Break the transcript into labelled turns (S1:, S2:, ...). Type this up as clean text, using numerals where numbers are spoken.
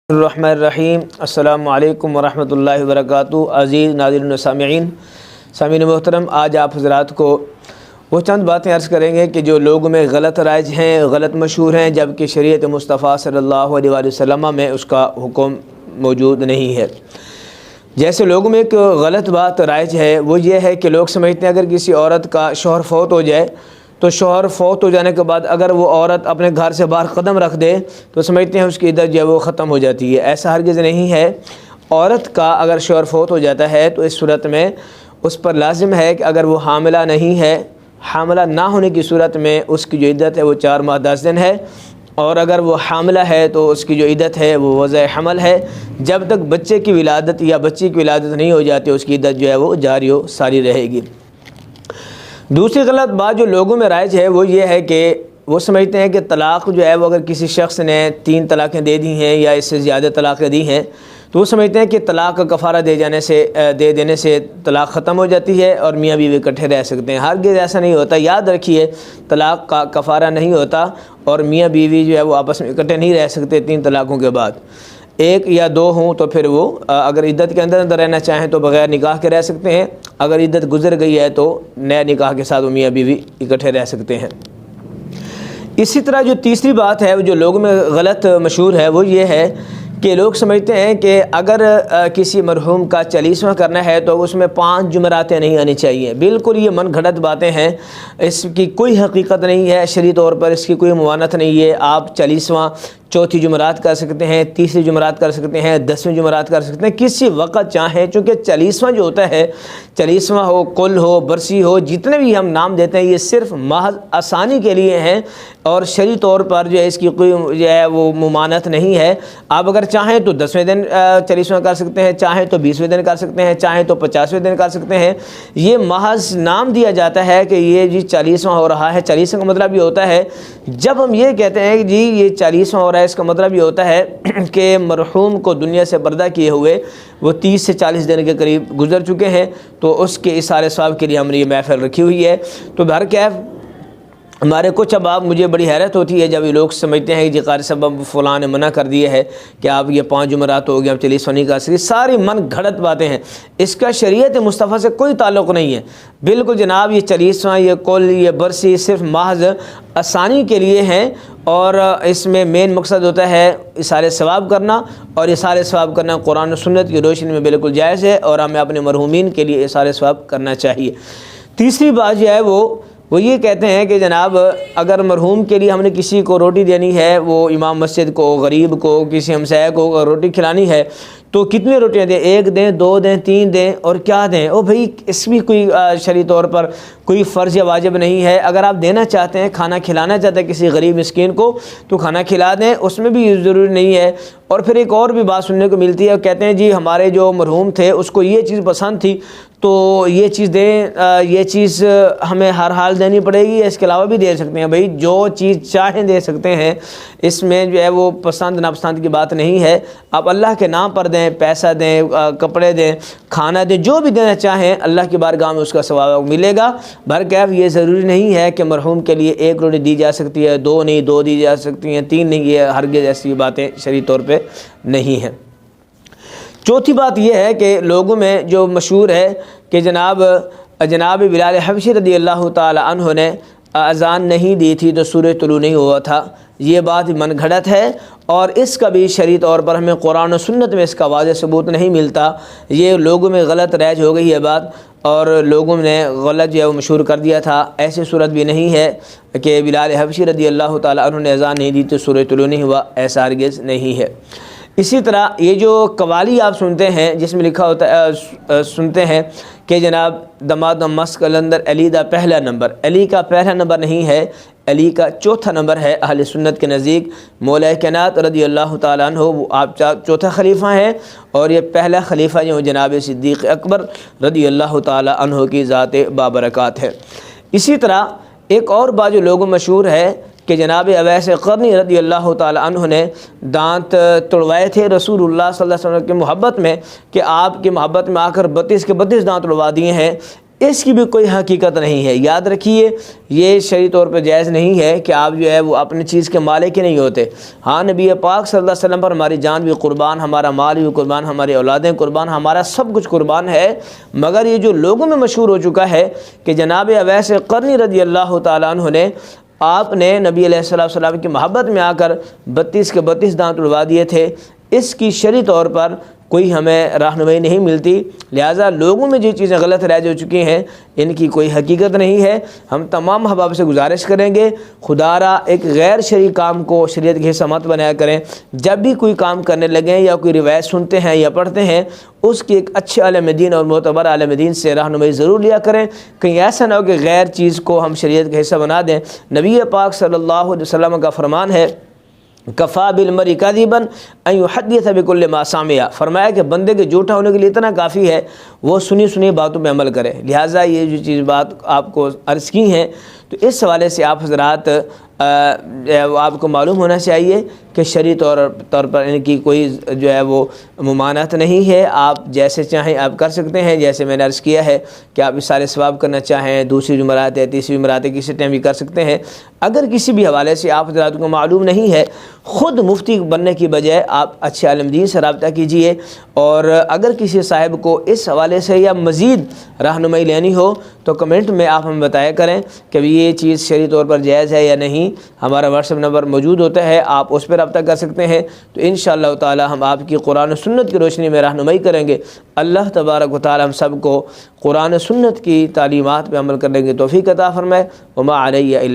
S1: الرحمن الرحیم السلام علیکم ورحمۃ اللہ وبرکاتہ۔ عزیز ناظرین و سامعین محترم، آج آپ حضرات کو وہ چند باتیں عرض کریں گے کہ جو لوگوں میں غلط رائج ہیں، غلط مشہور ہیں، جبکہ شریعت مصطفیٰ صلی اللہ علیہ وآلہ وسلم میں اس کا حکم موجود نہیں ہے۔ جیسے لوگوں میں ایک غلط بات رائج ہے، وہ یہ ہے کہ لوگ سمجھتے ہیں اگر کسی عورت کا شوہر فوت ہو جائے تو شوہر فوت ہو جانے کے بعد اگر وہ عورت اپنے گھر سے باہر قدم رکھ دے تو سمجھتے ہیں اس کی عدت جو ہے وہ ختم ہو جاتی ہے۔ ایسا ہرگز نہیں ہے۔ عورت کا اگر شوہر فوت ہو جاتا ہے تو اس صورت میں اس پر لازم ہے کہ اگر وہ حاملہ نہیں ہے، حاملہ نہ ہونے کی صورت میں اس کی جو عدت ہے وہ 4 ماہ 10 دن ہے، اور اگر وہ حاملہ ہے تو اس کی جو عدت ہے وہ وضع حمل ہے۔ جب تک بچے کی ولادت یا بچی کی ولادت نہیں ہو جاتی اس کی عدت جو ہے وہ جاری و ساری رہے گی۔ دوسری غلط بات جو لوگوں میں رائج ہے وہ یہ ہے کہ وہ سمجھتے ہیں کہ طلاق جو ہے وہ اگر کسی شخص نے 3 طلاقیں دے دی ہیں یا اس سے زیادہ طلاقیں دی ہیں تو وہ سمجھتے ہیں کہ طلاق کا کفارہ دے دینے سے طلاق ختم ہو جاتی ہے اور میاں بیوی اکٹھے رہ سکتے ہیں۔ ہرگز ایسا نہیں ہوتا۔ یاد رکھیے، طلاق کا کفارہ نہیں ہوتا اور میاں بیوی جو ہے وہ آپس میں اکٹھے نہیں رہ سکتے 3 طلاقوں کے بعد۔ 1 یا 2 ہوں تو پھر وہ اگر عدت کے اندر رہنا چاہیں تو بغیر نکاح کے رہ سکتے ہیں، اگر عدت گزر گئی ہے تو نئے نکاح کے ساتھ وہ میاں بیوی اکٹھے رہ سکتے ہیں۔ اسی طرح جو تیسری بات ہے جو لوگوں میں غلط مشہور ہے وہ یہ ہے کہ لوگ سمجھتے ہیں کہ اگر کسی مرحوم کا 40واں کرنا ہے تو اس میں 5 جمعراتیں نہیں آنی چاہیے۔ بالکل یہ من گھڑت باتیں ہیں، اس کی کوئی حقیقت نہیں ہے، شرعی طور پر اس کی کوئی ممانعت نہیں ہے۔ آپ 40واں چوتھی جمعرات کر سکتے ہیں، تیسری جمعرات کر سکتے ہیں، 10ویں جمعرات کر سکتے ہیں، کسی وقت چاہیں، چونکہ 40واں جو ہوتا ہے، 40واں ہو، کل ہو، برسی ہو، جتنے بھی ہم نام دیتے ہیں یہ صرف محض آسانی کے لیے ہیں اور شرعی طور پر جو ہے اس کی کوئی جو ہے وہ ممانعت نہیں ہے۔ آپ اگر چاہیں تو 10ویں دن 40واں کر سکتے ہیں، چاہیں تو 20ویں دن کر سکتے ہیں، چاہیں تو 50ویں دن کر سکتے ہیں۔ یہ محض نام دیا جاتا ہے کہ یہ جی 40واں ہو رہا ہے۔ 40واں کا مطلب یہ ہوتا ہے، جب ہم یہ کہتے ہیں کہ جی یہ 40واں ہو رہا ہے، اس کا مطلب یہ ہوتا ہے کہ مرحوم کو دنیا سے پردہ کیے ہوئے وہ 30 سے 40 دن کے قریب گزر چکے ہیں، تو اس کے اثار ثواب کے لیے ہم نے یہ محفل رکھی ہوئی ہے۔ تو بہرکیف ہمارے کچھ اب مجھے بڑی حیرت ہوتی ہے جب یہ لوگ سمجھتے ہیں کہ جی قاری صاحب فلاں نے منع کر دیا ہے کہ آپ یہ 5 جمعرات ہو گئے، آپ 40واں نہیں کر سکتے۔ ساری من گھڑت باتیں ہیں، اس کا شریعت مصطفیٰ سے کوئی تعلق نہیں ہے۔ بالکل جناب، یہ 40واں، یہ کل، یہ برسی صرف محض آسانی کے لیے ہیں، اور اس میں مین مقصد ہوتا ہے اثار ثواب کرنا، اور اثار ثواب کرنا قرآن و سنت کی روشنی میں بالکل جائز ہے، اور ہمیں اپنے مرحومین کے لیے اثار ثواب کرنا چاہیے۔ تیسری بات جو ہے وہ یہ کہتے ہیں کہ جناب اگر مرحوم کے لیے ہم نے کسی کو روٹی دینی ہے، وہ امام مسجد کو، غریب کو، کسی ہمسایہ کو روٹی کھلانی ہے تو کتنی روٹیاں دیں؟ 1 دیں، 2 دیں، 3 دیں، اور کیا دیں؟ بھئی اس بھی کوئی شرعی طور پر کوئی فرض یا واجب نہیں ہے۔ اگر آپ دینا چاہتے ہیں، کھانا کھلانا چاہتے ہیں کسی غریب مسکین کو تو کھانا کھلا دیں، اس میں بھی ضروری نہیں ہے۔ اور پھر ایک اور بھی بات سننے کو ملتی ہے، کہتے ہیں جی ہمارے جو مرحوم تھے اس کو یہ چیز پسند تھی تو یہ چیز دیں، یہ چیز ہمیں ہر حال دینی پڑے گی، اس کے علاوہ بھی دے سکتے ہیں۔ بھئی جو چیز چاہیں دے سکتے ہیں، اس میں جو ہے وہ پسند ناپسند کی بات نہیں ہے۔ آپ اللہ کے نام پر دیں، پیسہ دیں، کپڑے دیں، کھانا دیں، جو بھی دینا چاہیں، اللہ کی بارگاہ میں اس کا ثواب ملے گا۔ بہرکیف یہ ضروری نہیں ہے کہ مرحوم کے لیے 1 روٹی دی جا سکتی ہے، 2 نہیں، 2 دی جا سکتی ہیں، 3 نہیں، یہ ہرگز ایسی باتیں شرعی طور پہ نہیں ہیں۔ چوتھی بات یہ ہے کہ لوگوں میں جو مشہور ہے کہ جناب بلال حبشی رضی اللہ تعالی عنہ نے اذان نہیں دی تھی تو سورج طلوع نہیں ہوا تھا۔ یہ بات من گھڑت ہے، اور اس کا بھی شرعی طور پر ہمیں قرآن و سنت میں اس کا واضح ثبوت نہیں ملتا۔ یہ لوگوں میں غلط رائج ہو گئی ہے بات، اور لوگوں نے غلط جو ہے وہ مشہور کر دیا تھا۔ ایسی صورت بھی نہیں ہے کہ بلال حبشی رضی اللہ تعالیٰ عنہ نے اذان نہیں دی تو سورج طلوع نہیں ہوا، ایسا ہرگز نہیں ہے۔ اسی طرح یہ جو قوالی آپ سنتے ہیں جس میں لکھا ہوتا ہے، سنتے ہیں کہ جناب دماد مس کلندر علی دا پہلا نمبر، علی کا پہلا نمبر نہیں ہے، علی کا چوتھا نمبر ہے۔ اہل سنت کے نزدیک مولا کائنات رضی اللہ تعالیٰ عنہ وہ آپ چوتھا خلیفہ ہیں، اور یہ پہلا خلیفہ جو جناب صدیق اکبر رضی اللہ تعالیٰ عنہ کی ذات بابرکات ہے۔ اسی طرح ایک اور بات جو لوگوں مشہور ہے کہ جناب اویس قرنی رضی اللہ تعالیٰ عنہ نے دانت توڑوائے تھے رسول اللہ صلی اللہ علیہ وسلم کی محبت میں، کہ آپ کی محبت میں آ کر 32 کے 32 دانت توڑوا دیے ہیں۔ اس کی بھی کوئی حقیقت نہیں ہے۔ یاد رکھیے یہ شرعی طور پر جائز نہیں ہے کہ آپ جو ہے وہ اپنی چیز کے مالک ہی نہیں ہوتے۔ ہاں نبی پاک صلی اللہ علیہ وسلم پر ہماری جان بھی قربان، ہمارا مال بھی قربان، ہماری اولادیں قربان، ہمارا سب کچھ قربان ہے، مگر یہ جو لوگوں میں مشہور ہو چکا ہے کہ جناب اویس قرنی رضی اللہ تعالیٰ عنہ نے آپ نے نبی علیہ السلام کی محبت میں آ کر 32 کے 32 دانت اڑوا دیے تھے، اس کی شرعی طور پر کوئی ہمیں رہنمائی نہیں ملتی، لہٰذا لوگوں میں جو چیزیں غلط رائج ہو چکی ہیں ان کی کوئی حقیقت نہیں ہے۔ ہم تمام احباب سے گزارش کریں گے خدا را ایک غیر شرعی کام کو شریعت کے حصہ مت بنایا کریں۔ جب بھی کوئی کام کرنے لگیں یا کوئی روایت سنتے ہیں یا پڑھتے ہیں اس کی ایک اچھے عالم دین اور معتبر عالم دین سے رہنمائی ضرور لیا کریں، کہیں ایسا نہ ہو کہ غیر چیز کو ہم شریعت کا حصہ بنا دیں۔ نبی پاک صلی اللہ علیہ وسلم کا فرمان ہے کفا بالمرء کذبا ان یحدث بکل ما سمع، فرمایا کہ بندے کے جھوٹا ہونے کے لیے اتنا کافی ہے وہ سنی باتوں پہ عمل کرے۔ لہٰذا یہ جو چیز بات آپ کو عرض کی ہیں تو اس حوالے سے آپ حضرات آپ کو معلوم ہونا چاہیے کہ شرعی طور پر ان کی کوئی جو ہے وہ ممانعت نہیں ہے۔ آپ جیسے چاہیں آپ کر سکتے ہیں، جیسے میں نے عرض کیا ہے کہ آپ سارے ثواب کرنا چاہیں، دوسری جمعرات ہے، تیسری جمعرات ہے، کسی ٹائم بھی کر سکتے ہیں۔ اگر کسی بھی حوالے سے آپ حضرات کو معلوم نہیں ہے، خود مفتی بننے کی بجائے آپ اچھے عالم دین سے رابطہ کیجئے، اور اگر کسی صاحب کو اس حوالے سے یا مزید رہنمائی لینی ہو تو کمنٹ میں آپ ہمیں بتایا کریں کہ یہ چیز شرعی طور پر جائز ہے یا نہیں۔ ہمارا واٹس ایپ نمبر موجود ہوتا ہے، آپ اس پہ رابطہ کر سکتے ہیں، تو انشاءاللہ تعالی ہم آپ کی قرآن و سنت کی روشنی میں رہنمائی کریں گے۔ اللہ تبارک و تعالی ہم سب کو قرآن و سنت کی تعلیمات پہ عمل کرنے کی توفیق عطا فرمائے۔ وما علیہ الا